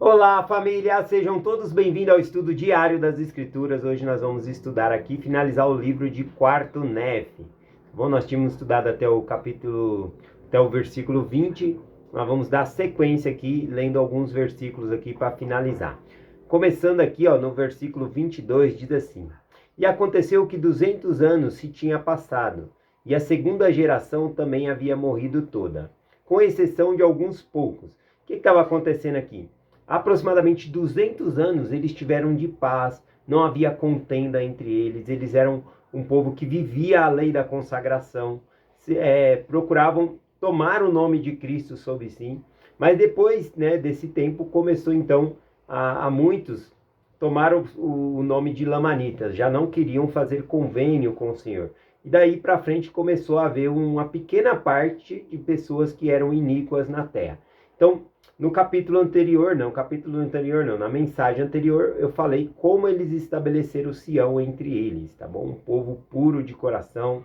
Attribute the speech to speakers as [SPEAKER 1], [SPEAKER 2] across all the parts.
[SPEAKER 1] Olá, família! Sejam todos bem-vindos ao estudo diário das Escrituras. Hoje nós vamos estudar aqui, finalizar o livro de Quarto Nefe. Bom, nós tínhamos estudado até o versículo 20. Nós vamos dar sequência aqui, lendo alguns versículos aqui para finalizar. Começando aqui, no versículo 22, diz assim: E aconteceu que 200 anos se tinha passado, e a segunda geração também havia morrido toda, com exceção de alguns poucos. O que estava acontecendo aqui? Aproximadamente 200 anos eles tiveram de paz, não havia contenda entre eles, eles eram um povo que vivia a lei da consagração, procuravam tomar o nome de Cristo sobre si, mas depois desse tempo começou então a muitos tomar o nome de lamanitas, já não queriam fazer convênio com o Senhor. E daí para frente começou a haver uma pequena parte de pessoas que eram iníquas na terra. Então, na mensagem anterior, eu falei como eles estabeleceram Sião entre eles, tá bom? Um povo puro de coração,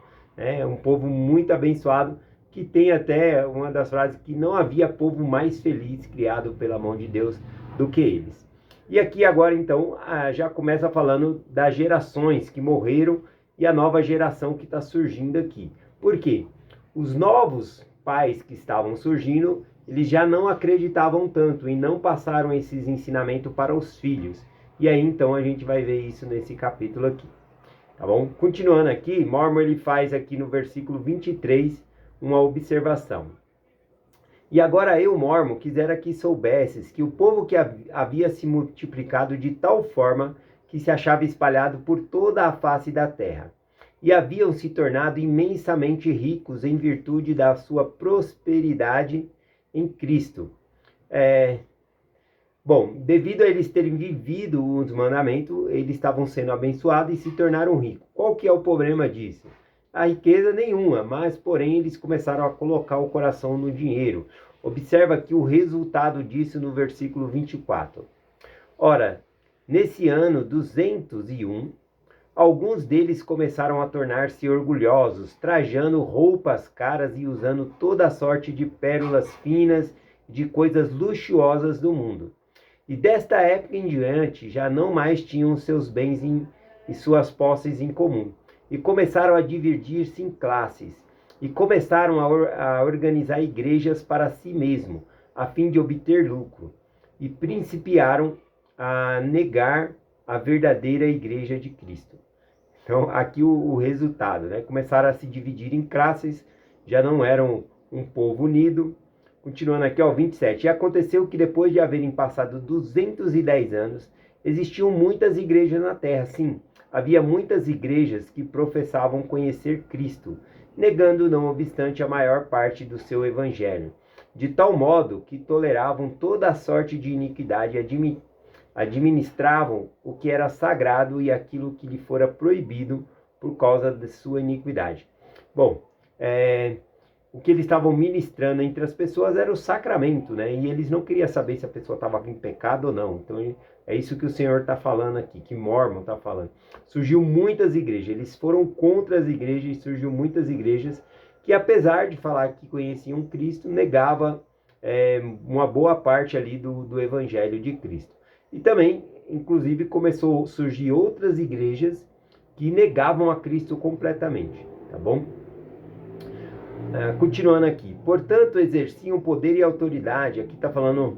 [SPEAKER 1] um povo muito abençoado, que tem até uma das frases que não havia povo mais feliz criado pela mão de Deus do que eles. E aqui agora, então, já começa falando das gerações que morreram e a nova geração que está surgindo aqui. Por quê? Os novos pais que estavam surgindo, eles já não acreditavam tanto e não passaram esses ensinamentos para os filhos. E aí, então, a gente vai ver isso nesse capítulo aqui. Tá bom? Continuando aqui, Mormon ele faz aqui no versículo 23 uma observação. E agora eu, Mormon, quisera que soubesses que o povo que havia se multiplicado de tal forma que se achava espalhado por toda a face da terra, e haviam se tornado imensamente ricos em virtude da sua prosperidade em Cristo. Devido a eles terem vivido os mandamentos, eles estavam sendo abençoados e se tornaram ricos. Qual que é o problema disso? A riqueza nenhuma, mas porém eles começaram a colocar o coração no dinheiro. Observa aqui o resultado disso no versículo 24. Ora, nesse ano 201, alguns deles começaram a tornar-se orgulhosos, trajando roupas caras e usando toda sorte de pérolas finas, de coisas luxuosas do mundo. E desta época em diante já não mais tinham seus bens e suas posses em comum. E começaram a dividir-se em classes. E começaram a organizar igrejas para si mesmo, a fim de obter lucro. E principiaram a negar a verdadeira igreja de Cristo. Então, aqui o resultado, começaram a se dividir em classes, já não eram um povo unido. Continuando aqui, 27. E aconteceu que depois de haverem passado 210 anos, existiam muitas igrejas na terra. Sim, havia muitas igrejas que professavam conhecer Cristo, negando, não obstante, a maior parte do seu evangelho, de tal modo que toleravam toda a sorte de iniquidade e administravam o que era sagrado e aquilo que lhe fora proibido por causa de sua iniquidade. Bom, o que eles estavam ministrando entre as pessoas era o sacramento, e eles não queriam saber se a pessoa estava em pecado ou não. Então é isso que o Senhor está falando aqui, que Mormon está falando. Surgiu muitas igrejas, eles foram contra as igrejas e surgiu muitas igrejas que, apesar de falar que conheciam Cristo, negava uma boa parte ali do evangelho de Cristo. E também, inclusive, começou a surgir outras igrejas que negavam a Cristo completamente, tá bom? Continuando aqui, portanto, exerciam poder e autoridade. Aqui está falando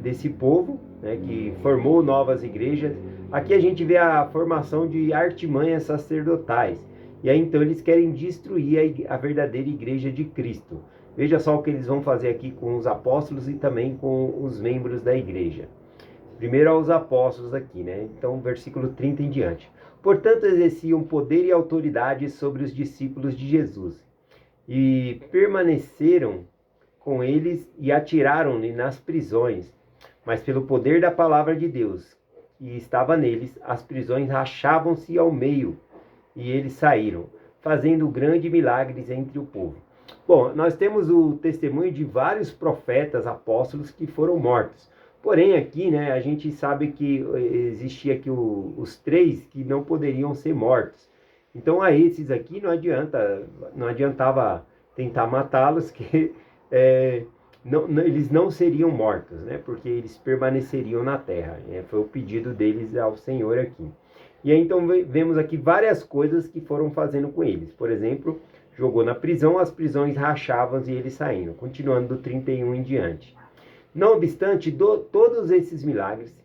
[SPEAKER 1] desse povo, que formou novas igrejas. Aqui a gente vê a formação de artimanhas sacerdotais. E aí então eles querem destruir a verdadeira igreja de Cristo. Veja só o que eles vão fazer aqui com os apóstolos e também com os membros da igreja. Primeiro aos apóstolos aqui, Então, versículo 30 em diante. Portanto, exerciam poder e autoridade sobre os discípulos de Jesus. E permaneceram com eles e atiraram-lhe nas prisões. Mas pelo poder da palavra de Deus, que estava neles, as prisões rachavam-se ao meio, e eles saíram, fazendo grandes milagres entre o povo. Bom, nós temos o testemunho de vários profetas, apóstolos que foram mortos. Porém, aqui, a gente sabe que existia aqui os 3 que não poderiam ser mortos. Então, a esses aqui não adiantava tentar matá-los, que eles não seriam mortos, né? Porque eles permaneceriam na terra. Foi o pedido deles ao Senhor aqui. E aí então vemos aqui várias coisas que foram fazendo com eles. Por exemplo, jogou na prisão, as prisões rachavam e eles saíram. Continuando do 31 em diante. Não obstante todos esses milagres,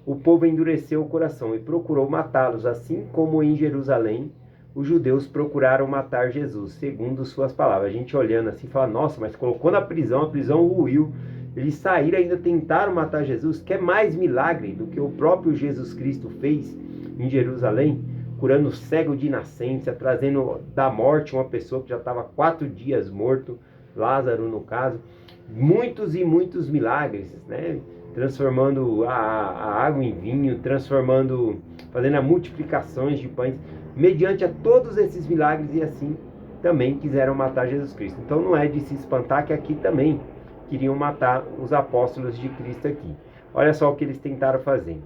[SPEAKER 1] o povo endureceu o coração e procurou matá-los, assim como em Jerusalém os judeus procuraram matar Jesus, segundo suas palavras. A gente olhando assim, fala, nossa, mas colocou na prisão, a prisão ruiu, eles saíram e ainda tentaram matar Jesus. Quer mais milagre do que o próprio Jesus Cristo fez em Jerusalém, curando o cego de nascença, trazendo da morte uma pessoa que já estava 4 dias morto, Lázaro no caso, muitos e muitos milagres, né? Transformando a água em vinho, fazendo a multiplicações de pães, mediante a todos esses milagres, e assim também quiseram matar Jesus Cristo. Então não é de se espantar que aqui também queriam matar os apóstolos de Cristo aqui. Olha só o que eles tentaram fazer.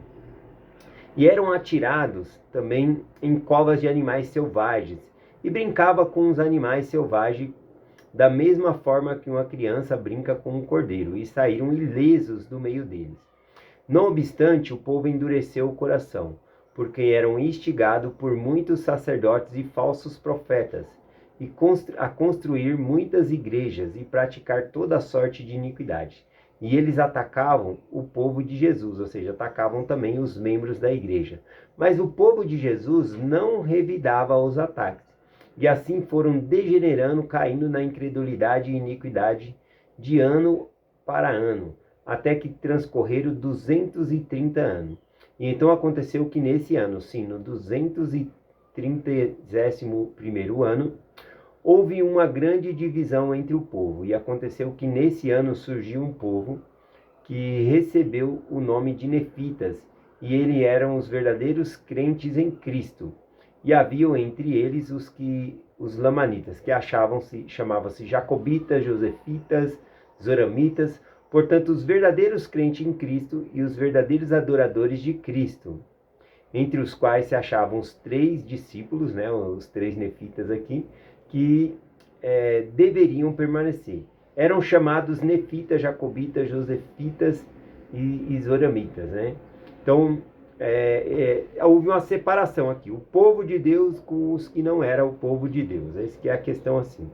[SPEAKER 1] E eram atirados também em covas de animais selvagens, e brincava com os animais selvagens da mesma forma que uma criança brinca com um cordeiro, e saíram ilesos do meio deles. Não obstante, o povo endureceu o coração, porque eram instigados por muitos sacerdotes e falsos profetas, e a construir muitas igrejas e praticar toda sorte de iniquidade. E eles atacavam o povo de Jesus, ou seja, atacavam também os membros da igreja. Mas o povo de Jesus não revidava os ataques. E assim foram degenerando, caindo na incredulidade e iniquidade de ano para ano, até que transcorreram 230 anos. E então aconteceu que nesse ano, sim, no 231º ano, houve uma grande divisão entre o povo. E aconteceu que nesse ano surgiu um povo que recebeu o nome de Nefitas, e eles eram os verdadeiros crentes em Cristo. E haviam entre eles os lamanitas, que chamavam-se jacobitas, josefitas, zoramitas, portanto os verdadeiros crentes em Cristo e os verdadeiros adoradores de Cristo, entre os quais se achavam os 3 discípulos, né, os 3 nefitas aqui, que deveriam permanecer. Eram chamados nefitas, jacobitas, josefitas e zoramitas, né? Então, houve uma separação aqui, o povo de Deus com os que não eram o povo de Deus. Essa que é a questão assim.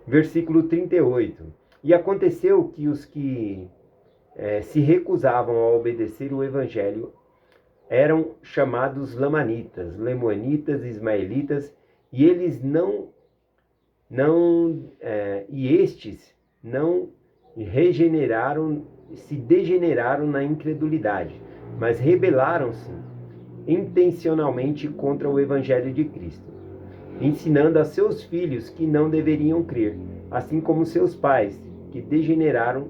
[SPEAKER 1] Versículo 38. E aconteceu que os que se recusavam a obedecer o evangelho eram chamados lamanitas, lemoanitas, ismaelitas, e eles estes não se degeneraram na incredulidade, mas rebelaram-se intencionalmente contra o Evangelho de Cristo, ensinando a seus filhos que não deveriam crer, assim como seus pais, que degeneraram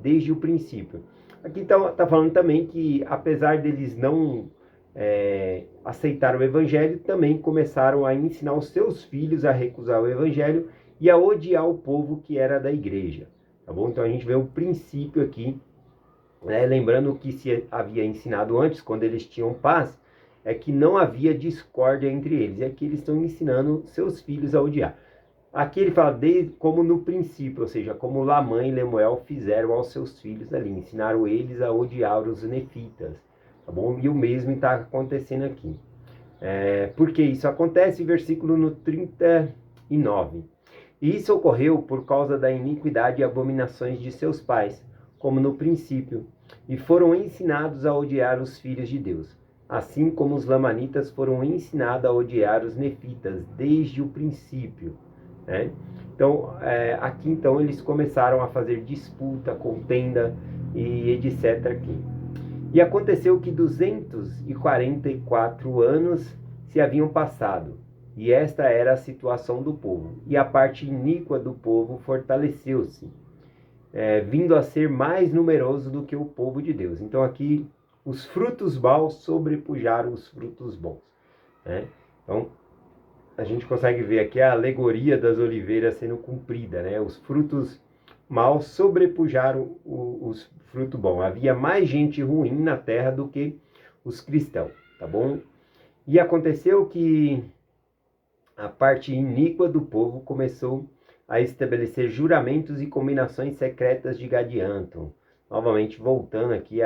[SPEAKER 1] desde o princípio. Aqui está falando também que, apesar deles não aceitar o Evangelho, também começaram a ensinar os seus filhos a recusar o Evangelho e a odiar o povo que era da igreja. Tá bom? Então a gente vê o princípio aqui, lembrando o que se havia ensinado antes, quando eles tinham paz, é que não havia discórdia entre eles. E aqui eles estão ensinando seus filhos a odiar. Aqui ele fala como no princípio, ou seja, como Lamã e Lemuel fizeram aos seus filhos ali, ensinaram eles a odiar os nefitas. Tá bom? E o mesmo está acontecendo aqui. Por que isso acontece? Versículo no 39. E isso ocorreu por causa da iniquidade e abominações de seus pais, como no princípio, e foram ensinados a odiar os filhos de Deus, assim como os lamanitas foram ensinados a odiar os nefitas desde o princípio. Né? Então, aqui então eles começaram a fazer disputa, contenda e etc. aqui. E aconteceu que 244 anos se haviam passado, e esta era a situação do povo. E a parte iníqua do povo fortaleceu-se, vindo a ser mais numeroso do que o povo de Deus. Então aqui os frutos maus sobrepujaram os frutos bons. Né? Então a gente consegue ver aqui a alegoria das oliveiras sendo cumprida. Né? Os frutos maus sobrepujaram os frutos bons. Havia mais gente ruim na terra do que os cristãos. Tá bom? E aconteceu que a parte iníqua do povo começou a estabelecer juramentos e combinações secretas de Gadianton. Novamente voltando aqui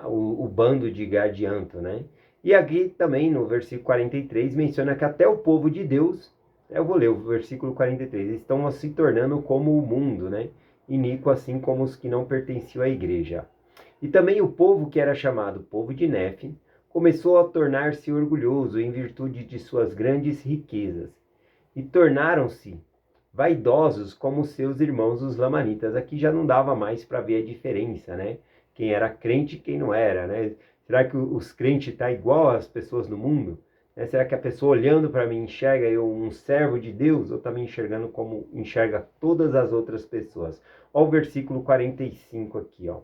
[SPEAKER 1] o bando de Gadianton, né? E aqui também no versículo 43 menciona que até o povo de Deus, eu vou ler o versículo 43, estão se tornando como o mundo, né? Iníquo assim como os que não pertenciam à igreja. E também o povo que era chamado povo de Nefe, começou a tornar-se orgulhoso em virtude de suas grandes riquezas, e tornaram-se vaidosos como seus irmãos os lamanitas. Aqui já não dava mais para ver a diferença, né? Quem era crente e quem não era, né? Será que os crentes estão igual às pessoas no mundo? Será que a pessoa olhando para mim enxerga eu um servo de Deus ou está me enxergando como enxerga todas as outras pessoas? Olha o versículo 45 aqui, ó,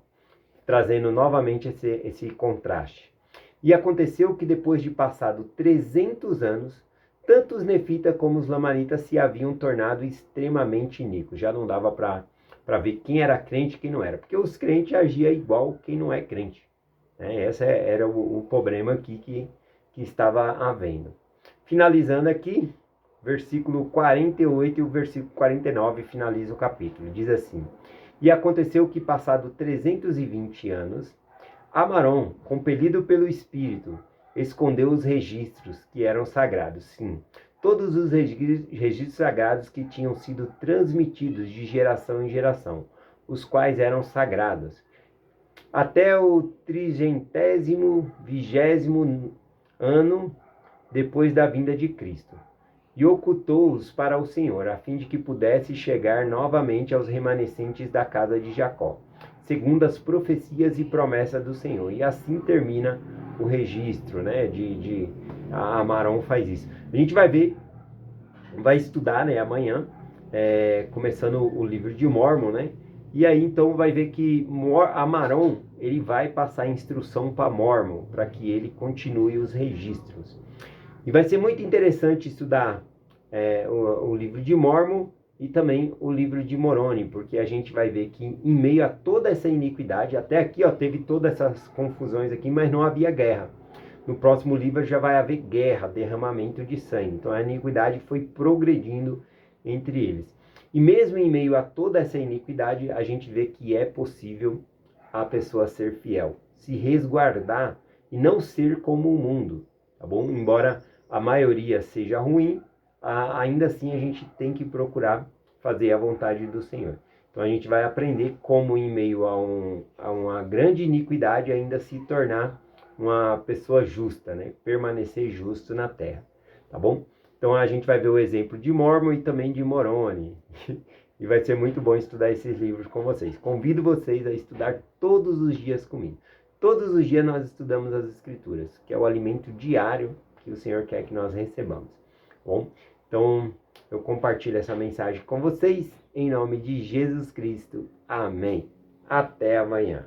[SPEAKER 1] trazendo novamente esse contraste. E aconteceu que depois de passado 300 anos, tanto os nefitas como os lamanitas se haviam tornado extremamente iníquos. Já não dava para ver quem era crente e quem não era, porque os crentes agiam igual quem não é crente. Esse era o problema aqui que estava havendo. Finalizando aqui, versículo 48 e o versículo 49 finaliza o capítulo. Diz assim: E aconteceu que, passado 320 anos, Amaron, compelido pelo Espírito, escondeu os registros que eram sagrados. Sim, todos os registros sagrados que tinham sido transmitidos de geração em geração, os quais eram sagrados, até o 320º ano depois da vinda de Cristo, e ocultou-os para o Senhor, a fim de que pudesse chegar novamente aos remanescentes da casa de Jacó, segundo as profecias e promessas do Senhor. E assim termina o registro, né? Amaron faz isso. A gente vai ver, vai estudar, né, amanhã, começando o livro de Mórmon, né? E aí então vai ver que Amaron ele vai passar instrução para Mórmon, para que ele continue os registros. E vai ser muito interessante estudar o livro de Mórmon e também o livro de Moroni, porque a gente vai ver que em meio a toda essa iniquidade, até aqui ó, teve todas essas confusões aqui, mas não havia guerra. No próximo livro já vai haver guerra, derramamento de sangue. Então a iniquidade foi progredindo entre eles. E mesmo em meio a toda essa iniquidade, a gente vê que é possível a pessoa ser fiel, se resguardar e não ser como o mundo, tá bom? Embora a maioria seja ruim, ainda assim a gente tem que procurar fazer a vontade do Senhor. Então a gente vai aprender como em meio a uma grande iniquidade ainda se tornar uma pessoa justa, né? Permanecer justo na terra, tá bom? Então a gente vai ver o exemplo de Mórmon e também de Moroni. E vai ser muito bom estudar esses livros com vocês. Convido vocês a estudar todos os dias comigo. Todos os dias nós estudamos as Escrituras, que é o alimento diário que o Senhor quer que nós recebamos. Bom, então eu compartilho essa mensagem com vocês em nome de Jesus Cristo. Amém. Até amanhã.